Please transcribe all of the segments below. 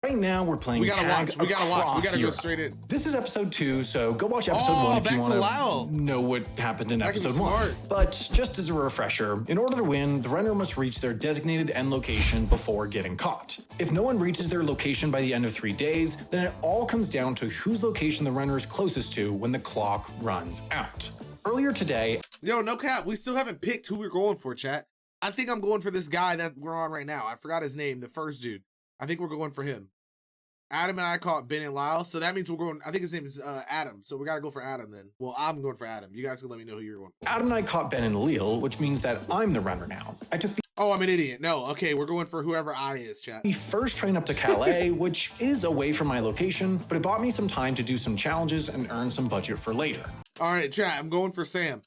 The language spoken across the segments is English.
Right now, we're playing We gotta tag watch. We gotta watch. We across gotta go Europe. straight in. This is episode 2, so go watch episode 1 if back you to want Lyle. to know what happened in That can be episode 1. smart. But just as a refresher, in order to win, the runner must reach their designated end location before getting caught. If no one reaches their location by the end of 3 days, then it all comes down to whose location the runner is closest to when the clock runs out. Earlier today, Yo, no cap. We still haven't picked who we're going for, chat. I think I'm going for this guy that we're on right now. I forgot his name, the first dude. I think we're going for him. Adam and I caught Ben and Lyle, so that means we're going. I think his name is Adam, so we gotta go for Adam then. Well, I'm going for Adam. You guys can let me know who you're going for. Adam and I caught Ben and Lille, which means that I'm the runner now. I took Oh, I'm an idiot. No, okay, we're going for whoever I is, chat. the first train up to Calais, which is away from my location, but it bought me some time to do some challenges and earn some budget for later. All right, chat. I'm going for Sam.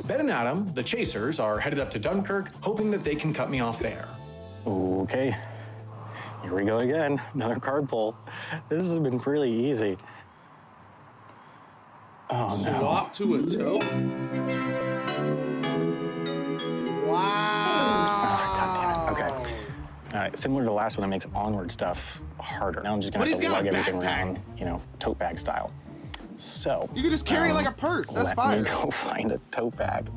Ben and Adam, the chasers, are headed up to Dunkirk, hoping that they can cut me off there. Okay, here we go again. Another card pull. This has been really easy. Oh, no. Swap to a toe. Wow. God damn it. Okay. Similar to the last one, that makes onward stuff harder. Now I'm just gonna But have to he's got lug a everything backpack. around, you know, tote bag style. So You can just carry it like a purse. That's let fine. me go find a tote bag.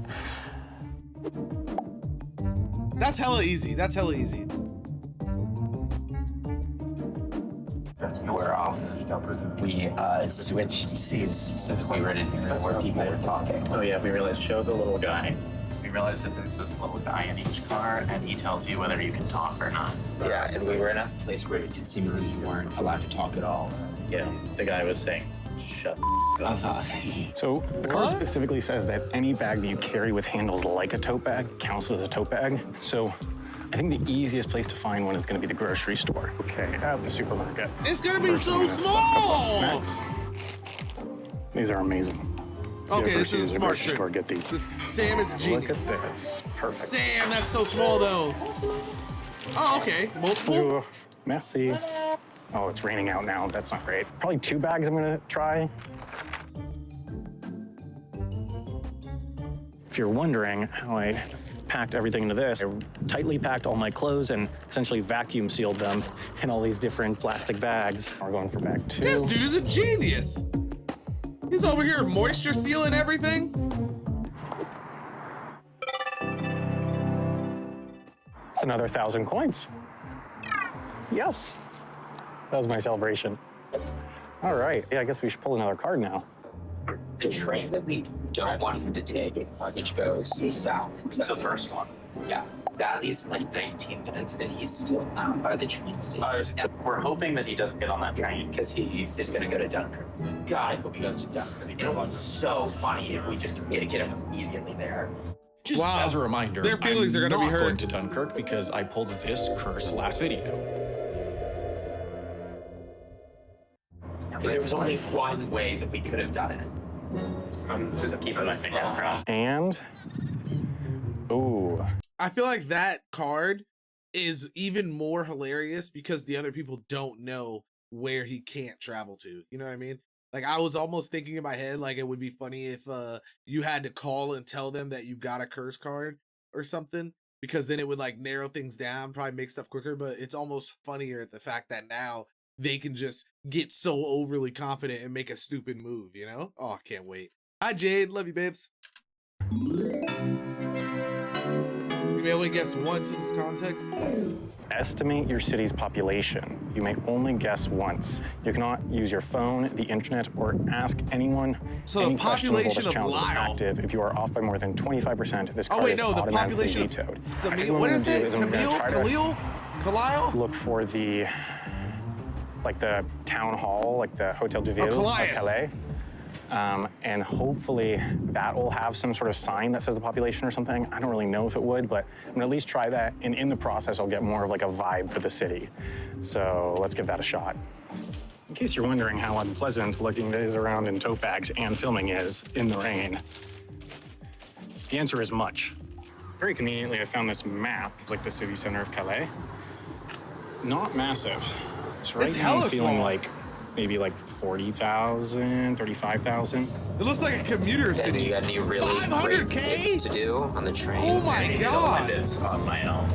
That's hella easy. That's hella easy. We're off. We switched seats so we were in where people were talking. Oh yeah, we realized show the little guy. We realized that there's this little guy in each car, and he tells you whether you can talk or not. Yeah, and we were in a place where it seemingly you weren't allowed to talk at all. Yeah, the guy was saying, "Shut the up." So the card What? specifically says that any bag that you carry with handles like a tote bag counts as a tote bag. So I think the easiest place to find one is going to be the grocery store. Okay, at the supermarket. It's gonna be First, so I'm gonna stock up small. on snacks. These are amazing. Okay, Go this first is a to the smart grocery trick. store, get these. Sam is Look at genius. this. Perfect. Sam, that's so small though. Oh, okay. Multiple? Ooh, merci. Oh, it's raining out now. That's not great. Probably 2 bags I'm gonna try. If you're wondering how I packed everything into this, I tightly packed all my clothes and essentially vacuum sealed them in all these different plastic bags. We're going for bag 2. This dude is a genius. He's over here moisture sealing everything. It's another 1,000 coins. Yes. That was my celebration. All right. Yeah, I guess we should pull another card now. The train that we don't want him to take, which goes south, the first one. Yeah, that leaves like 19 minutes, and he's still not by the train station. We're hoping that he doesn't get on that train. Because he is going to go to Dunkirk. God, I hope he goes to Dunkirk. It'll be so funny if we just get him immediately there. Just Wow. as a reminder, Their feelings I'm are gonna be not hurt. going to Dunkirk because I pulled this curse last video. There was only one way that we could have done it. I'm just keeping my fingers crossed. And, ooh, I feel like that card is even more hilarious because the other people don't know where he can't travel to. You know what I mean? Like, I was almost thinking in my head, like, it would be funny if you had to call and tell them that you got a curse card or something, because then it would, like, narrow things down, probably make stuff quicker. But it's almost funnier at the fact that now they can just get so overly confident and make a stupid move, you know? Oh, I can't wait. Hi, Jade. Love you, babes. You may only guess once in this context. estimate your city's population. You may only guess once. You cannot use your phone, the internet, or ask anyone So any the question while this population of challenge is Lyle. active. If you are off by more than 25%, this card Oh wait, is no, the automatically population of vetoed. Samil. What is it? Camille? Khalil? Khalil? Look for the, like the town hall, like the Hotel de Ville of Calais. Calais. And hopefully that will have some sort of sign that says the population or something. I don't really know if it would, but I'm gonna at least try that. And in the process, I'll get more of like a vibe for the city. So let's give that a shot. In case you're wondering how unpleasant looking this around in tote bags and filming is in the rain, the answer is much. Very conveniently, I found this map. It's like the city center of Calais. Not massive. So right It's now I'm hella feeling small. like maybe like 40,000, 35,000. It looks like a commuter Then city. you got any really great 500K? things to do on the train? Oh my I need to god. limit it on my own.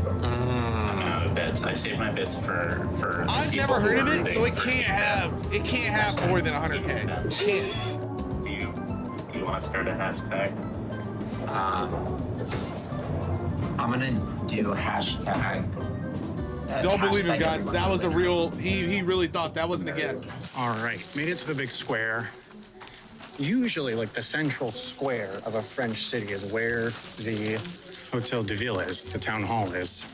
bits. I saved my bits for. I've people never heard who of are it, so it big. can't have more than 100K. It can't. Do you want to start a hashtag? I'm gonna do hashtag. Don't believe him, hashtag guys. everyone's That was a winner. real. He really thought that wasn't a guess. All right, made it to the big square. Usually, like the central square of a French city is where the Hotel de Ville is, the town hall is.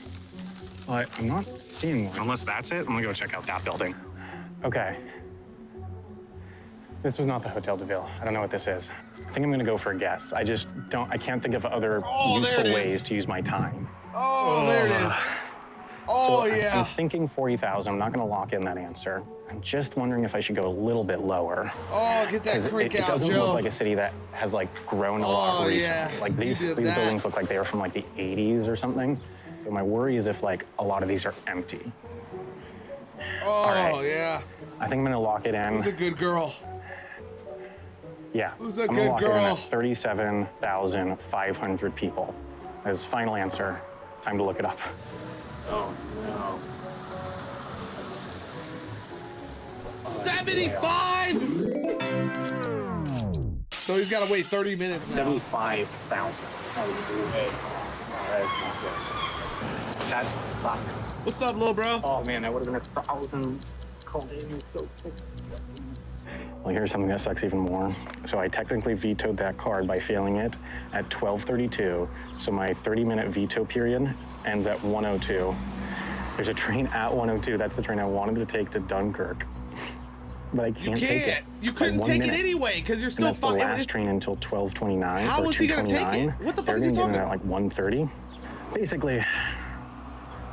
But I'm not seeing one. Unless that's it, I'm gonna go check out that building. Okay. This was not the Hotel de Ville. I don't know what this is. I think I'm gonna go for a guess. I can't think of other Oh, there useful it is. ways to use my time. Oh, there it is. Oh, I'm yeah. thinking 40,000. I'm not gonna lock in that answer. I'm just wondering if I should go a little bit lower. Oh, get that 'Cause crank it out, doesn't Joe. look like a city that has like grown a lot Oh, recently. yeah. Like You these did that. buildings look like they were from like the 80s or something. So my worry is if like a lot of these are empty. Oh, right. yeah. I think I'm gonna lock it in. Who's a good girl? Yeah. Who's a I'm gonna good lock it in girl? at 37,500 people. As final answer. Time to look it up. Oh no. 75. So he's got to wait 30 minutes now. 75,000. That sucks. What's up, little bro? Oh man, that would have been 1,000. Well, here's something that sucks even more. So I technically vetoed that card by failing it at 12:32. So my 30-minute veto period ends at 1:02. There's a train at 1:02. That's the train I wanted to take to Dunkirk. But I You can't take it. can't. You by couldn't 1 take minute. it anyway because you're And still that's the last fucking. train until 12:29. How or is he gonna take it? 2:29. What the fuck is he They're gonna talking get in about? at like 1:30. Basically,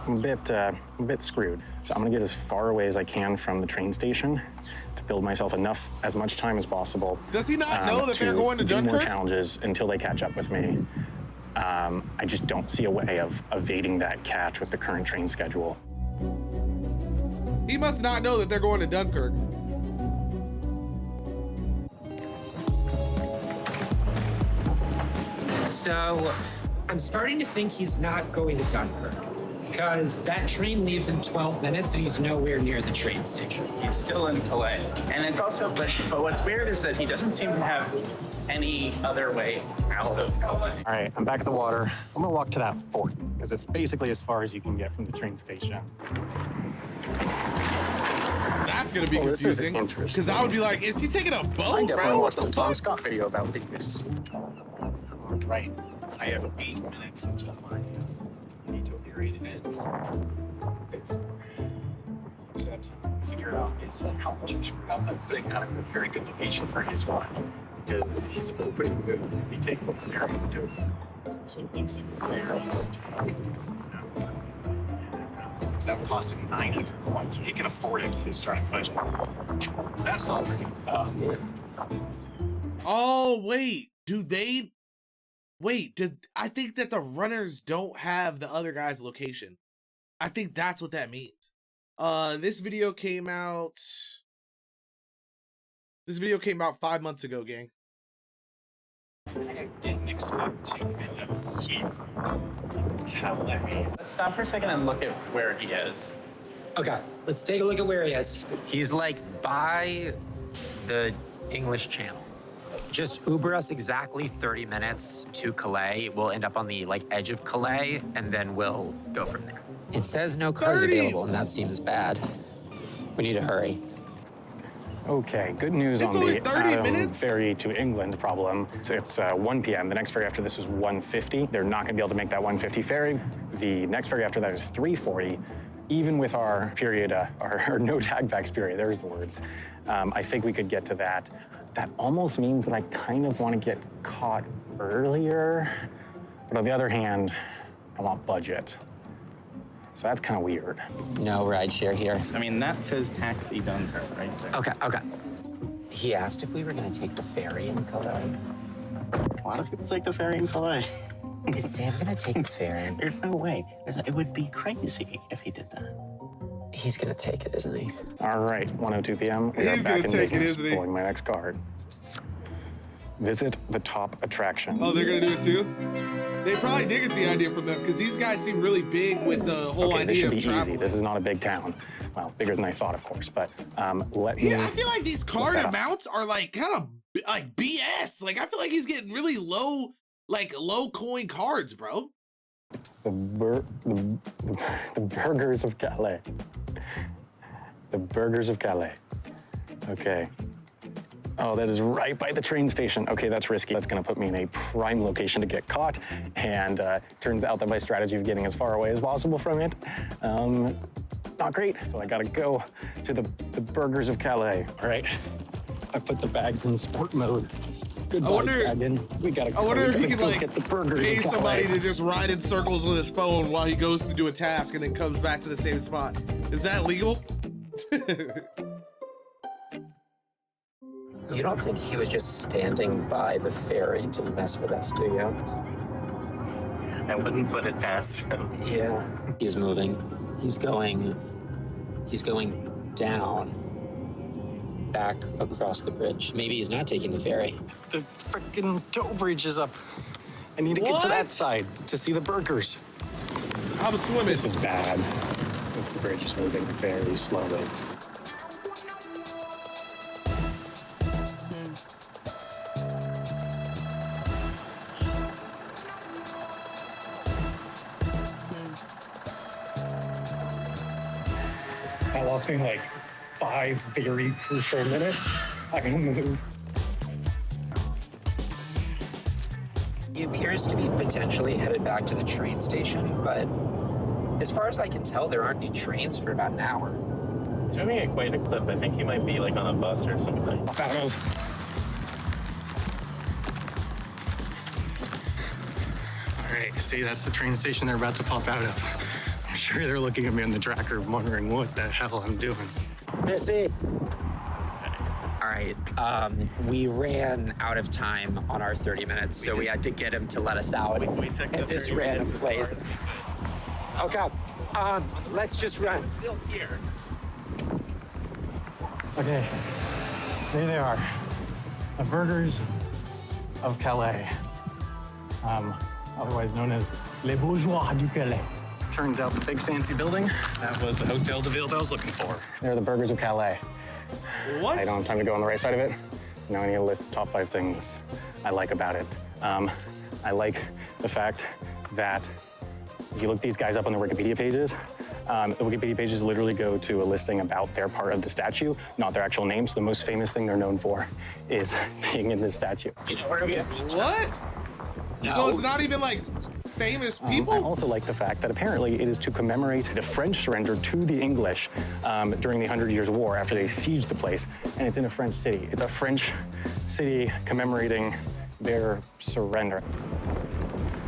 I'm a bit screwed. So I'm gonna get as far away as I can from the train station to build myself as much time as possible. Does he not know that they're going to do more Dunkirk? challenges until they catch up with me. I just don't see a way of evading that catch with the current train schedule. He must not know that they're going to Dunkirk. So, I'm starting to think he's not going to Dunkirk. Because that train leaves in 12 minutes and he's nowhere near the train station. He's still in Calais. And it's also, but what's weird is that he doesn't seem to have any other way out of Calais. All right, I'm back at the water. I'm gonna walk to that fort because it's basically as far as you can get from the train station. That's gonna be Oh, this is confusing. interesting. Because I would be like, is he taking a boat, bro? What the Tom fuck? Scott video about this. All right, I have 8 minutes until my veto period ends. So that time to figure out is how much I've screwed up. I'm putting out a very good location for his one because he's opening the we take the ferry to Dover. So it looks like the ferries take. So that would cost him 900 coins. So he can afford it with his starting budget. That's not great. Oh, wait. Do they... Wait, I think that the runners don't have the other guy's location. I think that's what that means. This video came out 5 months ago, gang. I didn't expect to end up here. Calais. Let's stop for a second and look at where he is. Okay, let's take a look at where he is. He's like by the English Channel. Just Uber us exactly 30 minutes to Calais. We'll end up on the like edge of Calais, and then we'll go from there. It says no cars 30. available, and that seems bad. We need to hurry. Okay, good news It's on only the 30 Adam minutes? ferry to England problem. It's 1 p.m. The next ferry after this is 1:50. They're not going to be able to make that 1:50 ferry. The next ferry after that is 3:40. Even with our period, our no tag backs period, there's the words. I think we could get to that. That almost means that I kind of want to get caught earlier. But on the other hand, I want budget. So that's kind of weird. No rideshare here. I mean, that says taxi Dunkirk right there. Okay. He asked if we were going to take the ferry in Calais. A lot of people take the ferry in Calais. Is Sam going to take the ferry? There's no way. It would be crazy if he did that. He's going to take it, isn't he? All right, 1:02 p.m. We are He's back gonna in take it, business, isn't he? pulling my next card. Visit the top attraction. Oh, they're gonna do it too? They probably did get the idea from them because these guys seem really big with the whole Okay, this idea should of be easy. traveling. This is not a big town. Well, bigger than I thought, of course, but let me... Yeah, I feel like these card that up. amounts are like kind of like BS. Like I feel like he's getting really low, like low coin cards, bro. The burgers of Calais. The burgers of Calais. Okay. Oh, that is right by the train station. Okay, that's risky. That's gonna put me in a prime location to get caught. And turns out that my strategy of getting as far away as possible from it, not great. So I gotta go to the burgers of Calais. All right, I put the bags in sport mode. Goodbye, dragon. We gotta go. I wonder if he We could gotta like go get the burgers pay of somebody Calais. to just ride in circles with his phone while he goes to do a task and then comes back to the same spot. Is that legal? You don't think he was just standing by the ferry to mess with us, do you? I wouldn't put it past him. Yeah. He's moving. He's going down. Back across the bridge. Maybe he's not taking the ferry. The freaking tow bridge is up. I need to get to What? that side to see the burgers. I'm swimming. This is bad. This bridge is moving very slowly. That lost me like 5 very crucial minutes. I can move. He appears to be potentially headed back to the train station, but as far as I can tell, there aren't any trains for about an hour. It's moving at quite a clip. I think he might be like on a bus or something. All right, see, that's the train station they're about to pop out of. I'm sure they're looking at me on the tracker wondering what the hell I'm doing. Missy. All right, we ran out of time on our 30 minutes, so we had to get him to let us out We took at the this 30 random minutes as far place. as Okay, let's just run. still here. Okay, there they are. The burgers of Calais. Otherwise known as Les Bourgeois du Calais. Turns out the big fancy building, that was the Hotel de Ville that I was looking for. They're the burgers of Calais. What? I don't have time to go on the right side of it. Now I need to list the top 5 things I like about it. I like the fact that if you look these guys up on the Wikipedia pages, the Wikipedia pages literally go to a listing about their part of the statue, not their actual names. The most famous thing they're known for is being in this statue. You know where we have What? So it's not even like famous people? I also like the fact that apparently it is to commemorate the French surrender to the English during the 100 Years' War after they sieged the place, and it's in a French city. It's a French city commemorating their surrender.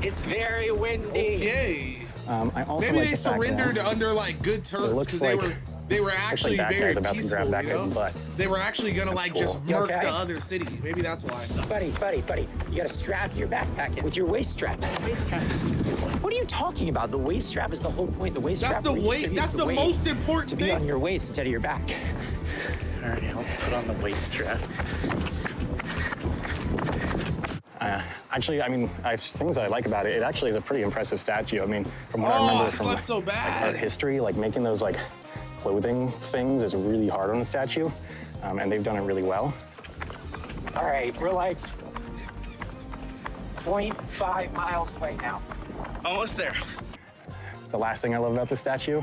It's very windy. Okay. I also Maybe like they the fact surrendered that under like good terms looks because like- they were actually that very guy's about to peaceful, grab that you guy's know? butt. They were actually gonna like just cool. You murk okay? the other city. Maybe that's why. Buddy, you gotta strap your backpack in with your waist strap. What are you talking about? The waist strap is the whole point. The waist That's strap the redistributes weight. That's the the weight most important to be on thing. your waist instead of your back. All right, I'll put on the waist strap. actually, I mean, things that I like about it, it actually is a pretty impressive statue. I mean, from what I Oh, remember I from slept so art bad. history, like making those like clothing things is really hard on the statue, and they've done it really well. All right, we're like 0.5 miles away now. Almost there. The last thing I love about the statue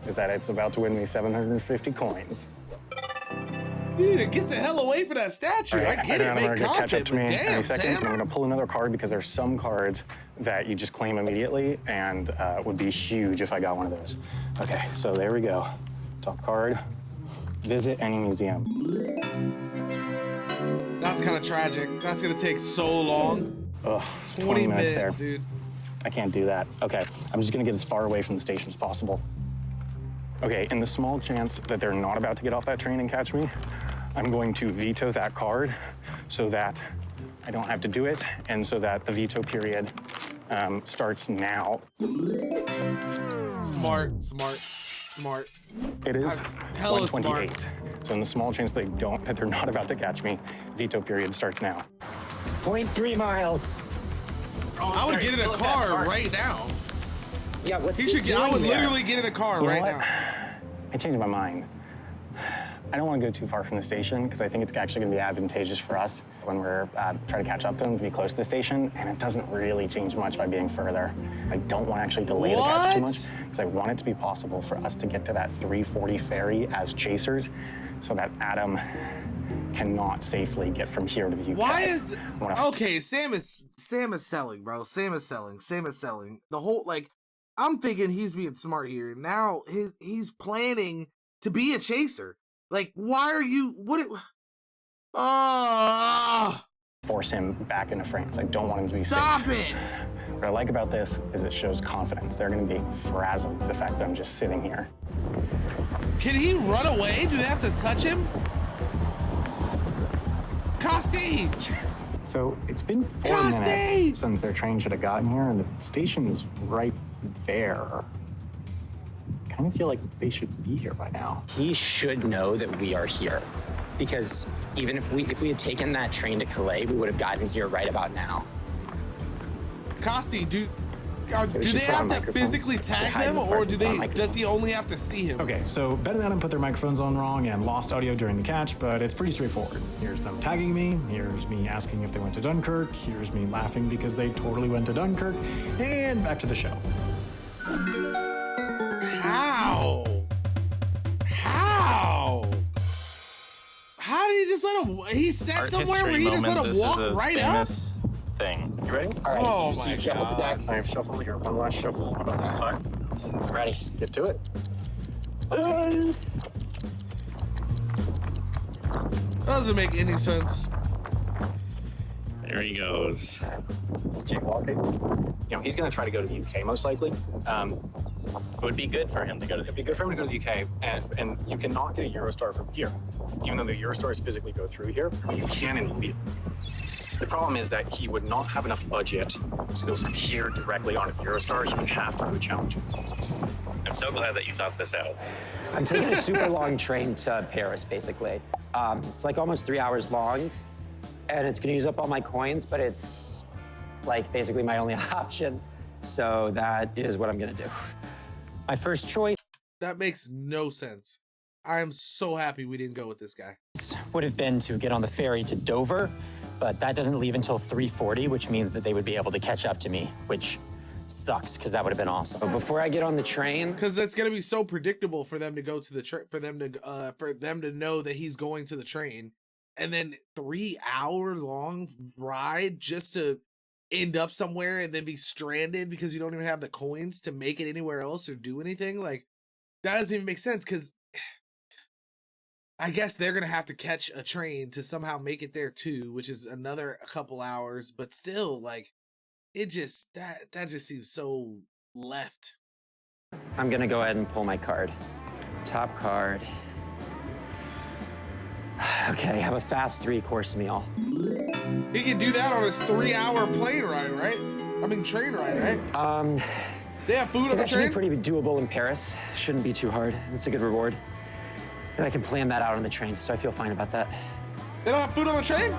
is that it's about to win me 750 coins. You need to get the hell away from that statue. All right, I get it, know make they're gonna catch up content, to me but in damn, any second. Sam. I'm gonna pull another card because there's some cards that you just claim immediately and would be huge if I got one of those. Okay, so there we go. Top card, visit any museum. That's kind of tragic. That's gonna take so long. Ugh, 20 minutes, there. dude. I can't do that. Okay, I'm just gonna get as far away from the station as possible. Okay, in the small chance that they're not about to get off that train and catch me, I'm going to veto that card so that I don't have to do it and so that the veto period starts now. Smart. It is That's hella 128. So in the small chance that they're not about to catch me, veto period starts now. 0.3 miles. I would get in a car right now. Yeah, what's He should get. I would literally get in a car You know right what? now. I changed my mind. I don't want to go too far from the station because I think it's actually going to be advantageous for us when we're trying to catch up to them to be close to the station, and it doesn't really change much by being further. I don't want to actually delay the catch too much because I want it to be possible for us to get to that 3:40 ferry as chasers so that Adam cannot safely get from here to the UK. Why is okay? Sam is selling, bro. Sam is selling. The whole I'm thinking he's being smart here. Now he's planning to be a chaser. Like, why are you? What? Force him back into France. I don't want him to be Stop safe. it! What I like about this is it shows confidence. They're going to be frazzled with the fact that I'm just sitting here. Can he run away? Do they have to touch him? Costi! So it's been 4 Costi! minutes since their train should have gotten here, and the station is right there. I kind of feel like they should be here by now. He should know that we are here, because even if we had taken that train to Calais, we would have gotten here right about now. Costi, do they should put have on to microphones. physically Should tag hide them, in the or parking lot, does microphones. he only have to see him? Okay, so Ben and Adam put their microphones on wrong and lost audio during the catch, but it's pretty straightforward. Here's them tagging me, here's me asking if they went to Dunkirk, here's me laughing because they totally went to Dunkirk, and back to the show. How? How did he just let him? He sat Art somewhere where history he just let moment, him this walk is a right up. famous thing. You ready? All right, Oh you see my shuffle the deck. I've shuffled here. One last shuffle. Ready. Get to it. Doesn't make any sense. There he goes. It's Jake Walker. You know, he's going to try to go to the UK most likely. It would be good for him to go to It'd be good for him to go to the UK, and you cannot get a Eurostar from here. Even though the Eurostars physically go through here, you can in Lille. The problem is that he would not have enough budget to go from here directly onto the Eurostar. He would have to do a challenge. I'm so glad that you thought this out. I'm taking a super long train to Paris, basically. It's like almost 3 hours long, and it's gonna use up all my coins, but it's like basically my only option. So that is what I'm gonna do. My first choice That makes no sense. I am so happy we didn't go with this guy. would have been to get on the ferry to Dover, but that doesn't leave until 3:40, which means that they would be able to catch up to me, which sucks, because that would have been awesome. But before I get on the train, Because it's gonna be so predictable for them to go to the for them to know that he's going to the train, and then 3 hour long ride just to end up somewhere and then be stranded because you don't even have the coins to make it anywhere else or do anything. Like, that doesn't even make sense, because I guess they're gonna have to catch a train to somehow make it there too, which is another couple hours. But still, like, it just that just seems so left. I'm gonna go ahead and pull my card. Top card. Okay, I have a fast 3-course meal. He can do that on his 3 hour plane ride, right? I mean, train ride, right? They have food on the That should be train? pretty doable in Paris. Shouldn't be too hard. It's a good reward. And I can plan that out on the train, so I feel fine about that. They don't have food on the train?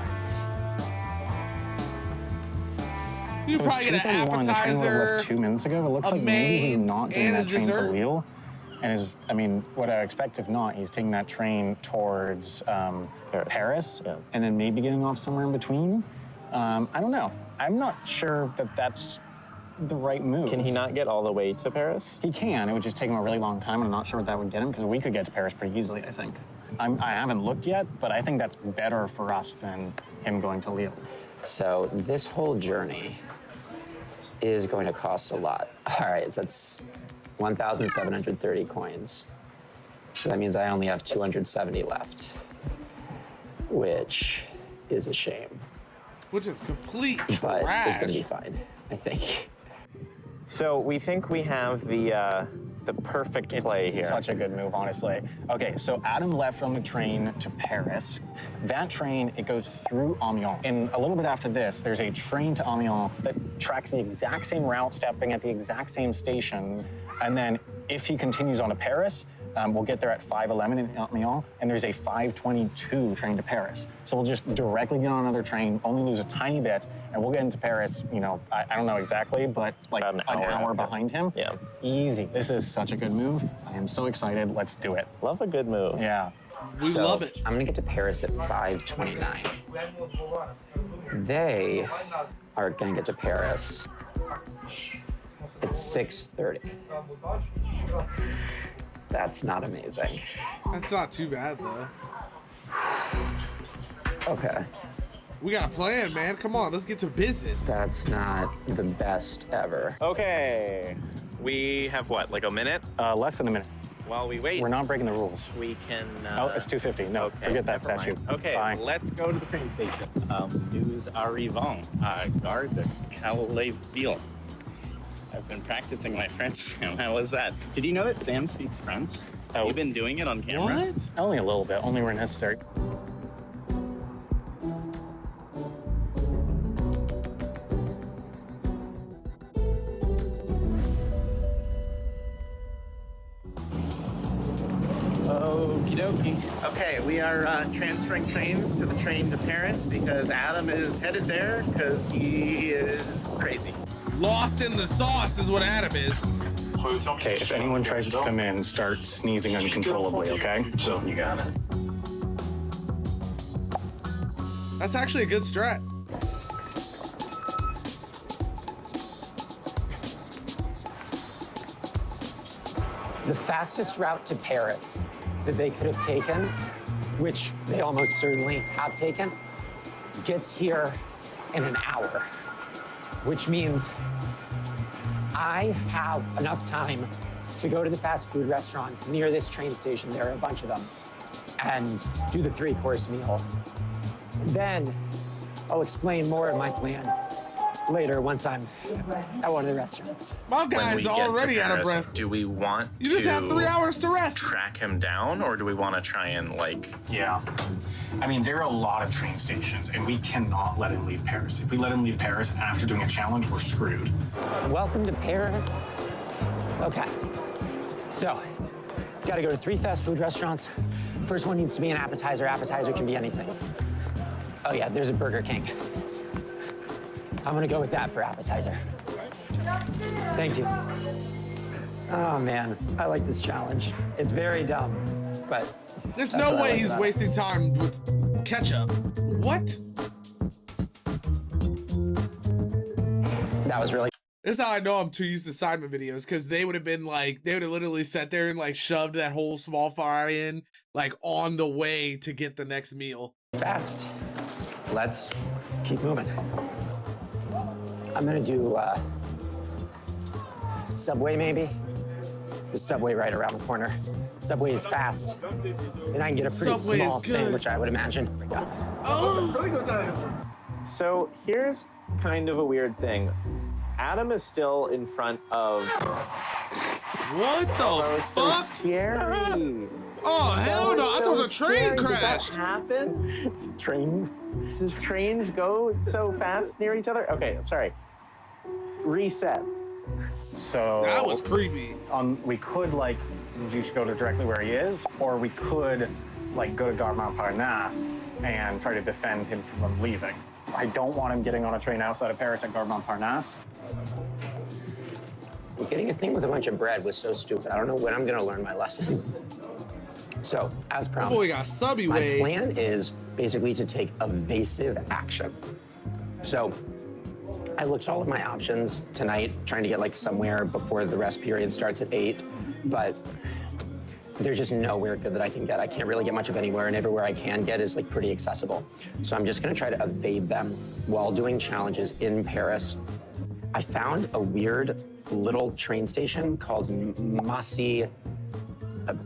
You It was probably get an 2:31. The train would have appetizer. left 2 minutes ago. It looks a like maybe he's main, not doing and a that train dessert. to Lille. And I mean, what I expect if not, he's taking that train towards Paris, and then maybe getting off somewhere in between. I don't know. I'm not sure that that's the right move. Can he not get all the way to Paris? He can. It would just take him a really long time, and I'm not sure what that would get him, because we could get to Paris pretty easily, I think. I haven't looked yet, but I think that's better for us than him going to Lille. So this whole journey is going to cost a lot. All right, so that's 1,730 coins. So that means I only have 270 left, which is a shame, Which is complete but trash. it's gonna be fine, I think. So we think we have the perfect play here. Such a good move, honestly. Okay, so Adam left on the train to Paris. That train, it goes through Amiens. And a little bit after this, there's a train to Amiens that tracks the exact same route, stopping at the exact same stations. And then if he continues on to Paris, We'll get there at 5:11 in Lyon, and there's a 5:22 train to Paris. So we'll just directly get on another train, only lose a tiny bit, and we'll get into Paris, you know, I don't know exactly, but like About an an hour hour after. behind him. Yeah. Easy. This is such a good move. I am so excited. Let's do it. Love a good move. Yeah. We love it. I'm gonna get to Paris at 5:29. They are gonna get to Paris at 6:30. That's not amazing. That's not too bad though. Okay, We got a plan, man. Come on, let's get to business. that's not the best ever. Okay. We have what, like a minute? Less than a minute. While we wait, We're not breaking the rules. we can. Oh, it's 2:50. No, okay, forget that never statue. mind. Okay, Bye. let's go to the train station. Nous arrivons à Gare de Calais Ville. I've been practicing my French, Sam. How was that? Did you know that Sam speaks French? Oh. You've been doing it on camera? What? Only a little bit, only where necessary. Okie dokie. Okay, we are transferring trains to the train to Paris because Adam is headed there because he is crazy. Lost in the sauce is what Adam is. Okay, if anyone tries to come in, start sneezing uncontrollably, okay? So you got it. That's actually a good strat. The fastest route to Paris that they could have taken, which they almost certainly have taken, gets here in an hour, which means I have enough time to go to the fast food restaurants near this train station, there are a bunch of them, and do the 3-course meal. Then I'll explain more of my plan later once I'm at one of the restaurants. My When we guy's get already to out of Paris, breath. do we want You just to had 3 hours to rest. track him down, or do we want to try and Yeah. I mean, there are a lot of train stations, and we cannot let him leave Paris. If we let him leave Paris after doing a challenge, we're screwed. Welcome to Paris. Okay. So, gotta go to 3 fast food restaurants. First one needs to be an appetizer. Appetizer can be anything. Oh yeah, there's a Burger King. I'm gonna go with that for appetizer. Thank you. Oh man, I like this challenge. It's very dumb, but There's that's no what I way like he's about it. wasting time with ketchup. What? That was really This is how I know I'm too used to Simon videos, because they would have been like, they would have literally sat there and like shoved that whole small fry in, like on the way to get the next meal. fast. Let's keep moving. I'm gonna do Subway maybe. The Subway right around the corner. Subway is fast, and I can get a pretty Subway small is good. sandwich, I would imagine. Oh, So here's kind of a weird thing. Adam is still in front of. what the Oh, so fuck? scary. Oh, hell no. I So thought the train scary. Did crashed. that happen? Train? Does trains go so fast near each other? Okay, I'm sorry. Reset. So That was creepy. we could like just go to directly where he is, or we could like go to Gare Montparnasse and try to defend him from leaving. I don't want him getting on a train outside of Paris at Gare Montparnasse. Getting a thing with a bunch of bread was so stupid. I don't know when I'm gonna learn my lesson. So, as promised, Boy, got subby my way. plan is basically to take evasive action. So, I looked at all of my options tonight, trying to get like somewhere before the rest period starts at 8, but there's just nowhere good that I can get. I can't really get much of anywhere, and everywhere I can get is like pretty accessible. So I'm just gonna try to evade them while doing challenges in Paris. I found a weird little train station called Massy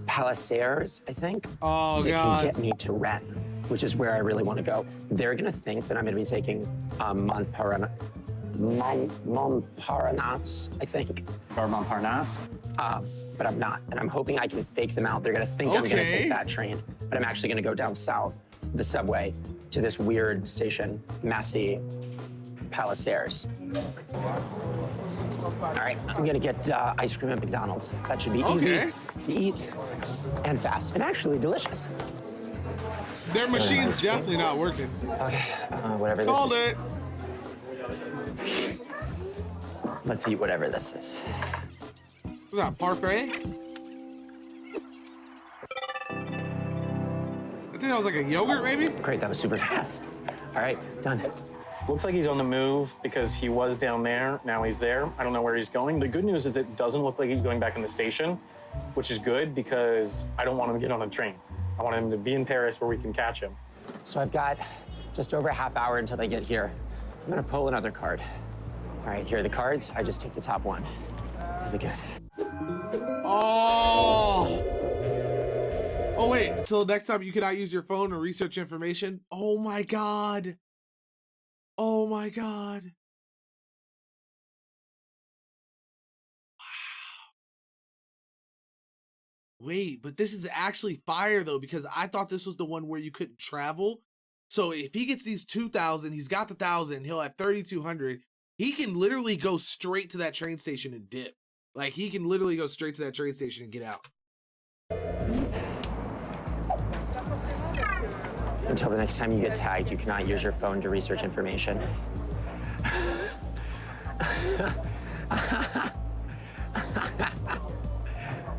Palaisaires, I think. Oh, that God. can get me to Rennes, which is where I really want to go. They're gonna think that I'm gonna be taking Montparnasse, I think. Gare Montparnasse? But I'm not, and I'm hoping I can fake them out. They're gonna think I'm gonna Okay. take that train, but I'm actually gonna go down south, the subway, to this weird station, Massy Palaisaires. All right, I'm gonna get ice cream at McDonald's. That should be easy to eat and fast and actually delicious. Their machine's definitely not working. Okay, whatever this Called is. it. Let's eat whatever this is. What's that, parfait? I think that was like a yogurt, maybe? Great, that was super fast. All right, done. Looks like he's on the move because he was down there. Now he's there. I don't know where he's going. The good news is it doesn't look like he's going back in the station, which is good because I don't want him to get on a train. I want him to be in Paris where we can catch him. So I've got just over a half hour until they get here. I'm gonna pull another card. All right, here are the cards. I just take the top one. Is it good? Oh! Oh, wait, until next time you cannot use your phone or research information. Oh my God. Oh my God. Wow. Wait, but this is actually fire though, because I thought this was the one where you couldn't travel. So if he gets these 2,000, he's got the 1,000, he'll have 3,200. He can literally go straight to that train station and dip. Like, he can literally go straight to that train station and get out. Until the next time you get tagged, you cannot use your phone to research information.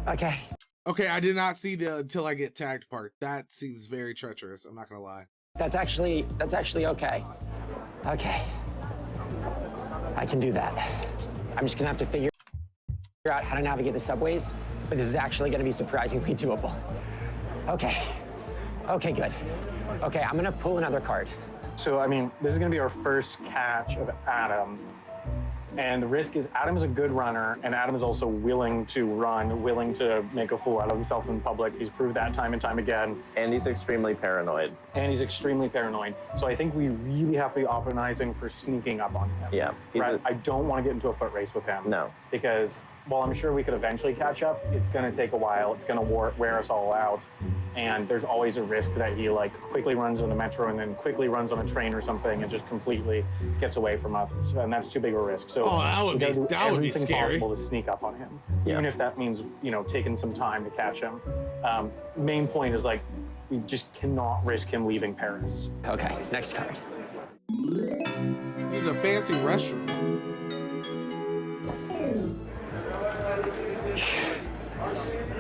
Okay. Okay, I did not see the until I get tagged part. That seems very treacherous. I'm not gonna lie. That's actually okay. Okay. I can do that. I'm just gonna have to figure out how to navigate the subways, but this is actually gonna be surprisingly doable. Okay. Okay, good. Okay, I'm gonna pull another card. So, I mean, this is gonna be our first catch of Adam. And the risk is Adam is a good runner, and Adam is also willing to run, willing to make a fool out of himself in public. He's proved that time and time again. And he's extremely paranoid. So I think we really have to be optimizing for sneaking up on him. Yeah. I don't want to get into a foot race with him. No. Because while I'm sure we could eventually catch up, it's going to take a while. It's going to wear us all out. And there's always a risk that he like quickly runs on the metro and then quickly runs on a train or something and just completely gets away from us. And that's too big a risk. So that would be everything scary. possible to sneak up on him, Yeah. even if that means, you know, taking some time to catch him. Main point is like, we just cannot risk him leaving Paris. Okay, next card. This is a fancy restaurant.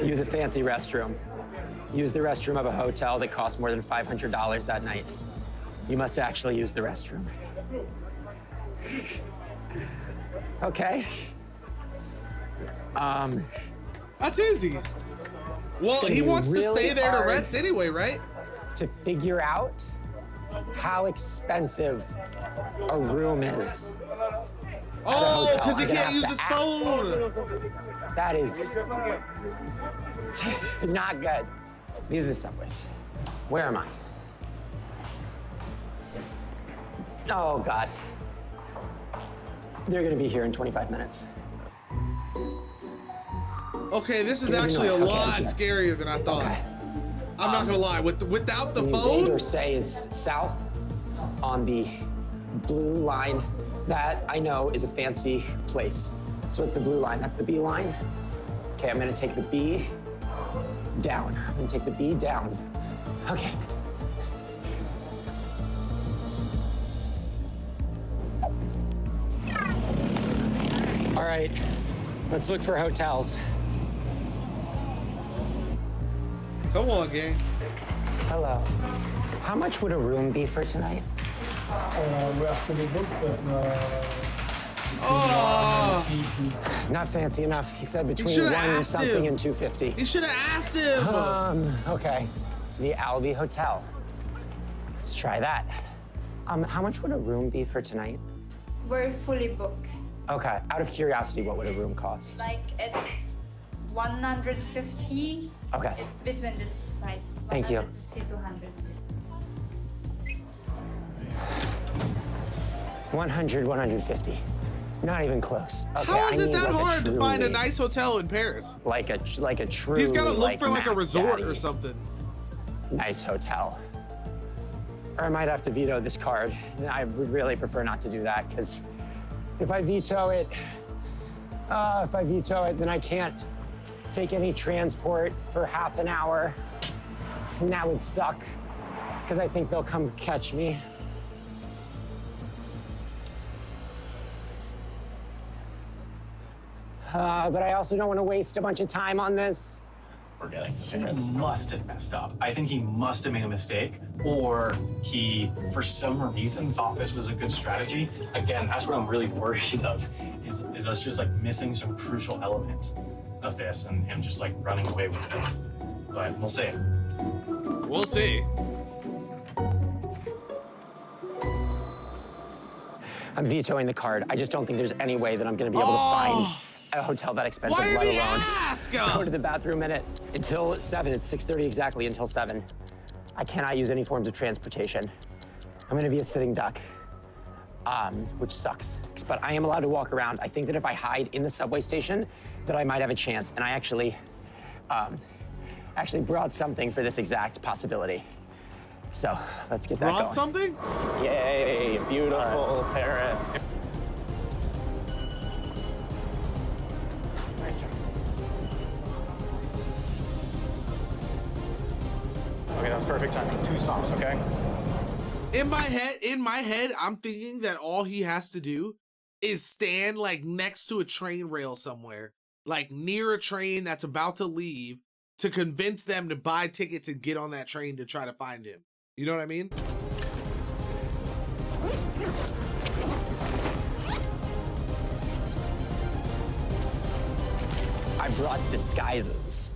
Use a fancy restroom. Use the restroom of a hotel that costs more than $500 that night. You must actually use the restroom. Okay. That's easy. Well, he wants to stay there to rest anyway, right? To figure out how expensive a room is. Oh, because he can't use his phone. That is not good. These are the subways. Where am I? Oh, God. They're gonna be here in 25 minutes. Okay, this is actually a lot scarier than I thought. Okay. I'm not gonna lie, without the These phone. either say is south on the blue line. That I know is a fancy place. So it's the blue line, that's the B line. Okay, I'm gonna take the B down. I'm gonna take the B down. Okay. All right, let's look for hotels. Come on, gang. Hello. How much would a room be for tonight? We have to be booked, but Oh, Not fancy enough. He said between should've 1 and asked something him. and 250. you should have asked him. Okay. The Albee Hotel. Let's try that. How much would a room be for tonight? We're fully booked. Okay. Out of curiosity, what would a room cost? Like it's 150. Okay. It's between this price. Thank you. 150 to 100. 100, 150. Not even close. Okay, How is I it need, that like, hard to find a truly- nice hotel in Paris? like a true. He's gotta look for like a Mac resort Daddy or something. Nice hotel. Or I might have to veto this card. I would really prefer not to do that, because if I veto it, If I veto it, then I can't take any transport for half an hour. And that would suck, because I think they'll come catch me. But I also don't want to waste a bunch of time on this. We're getting He must have messed up. I think he must have made a mistake, or he, for some reason, thought this was a good strategy. Again, that's what I'm really worried of, is us just like missing some crucial element of this and him just like running away with it. But we'll see. We'll see. I'm vetoing the card. I just don't think there's any way that I'm going to be able to find a hotel that expensive, Why let did he alone ask? go to the bathroom in it until 7. It's 6:30 exactly until 7. I cannot use any forms of transportation. I'm going to be a sitting duck, which sucks. But I am allowed to walk around. I think that if I hide in the subway station, that I might have a chance. And I actually brought something for this exact possibility. So let's get that going. Brought something? Yay, beautiful Paris. Okay, that's perfect timing. 2 stops, okay? In my head, I'm thinking that all he has to do is stand like next to a train rail somewhere, like near a train that's about to leave, to convince them to buy tickets and get on that train to try to find him. You know what I mean? I brought disguises.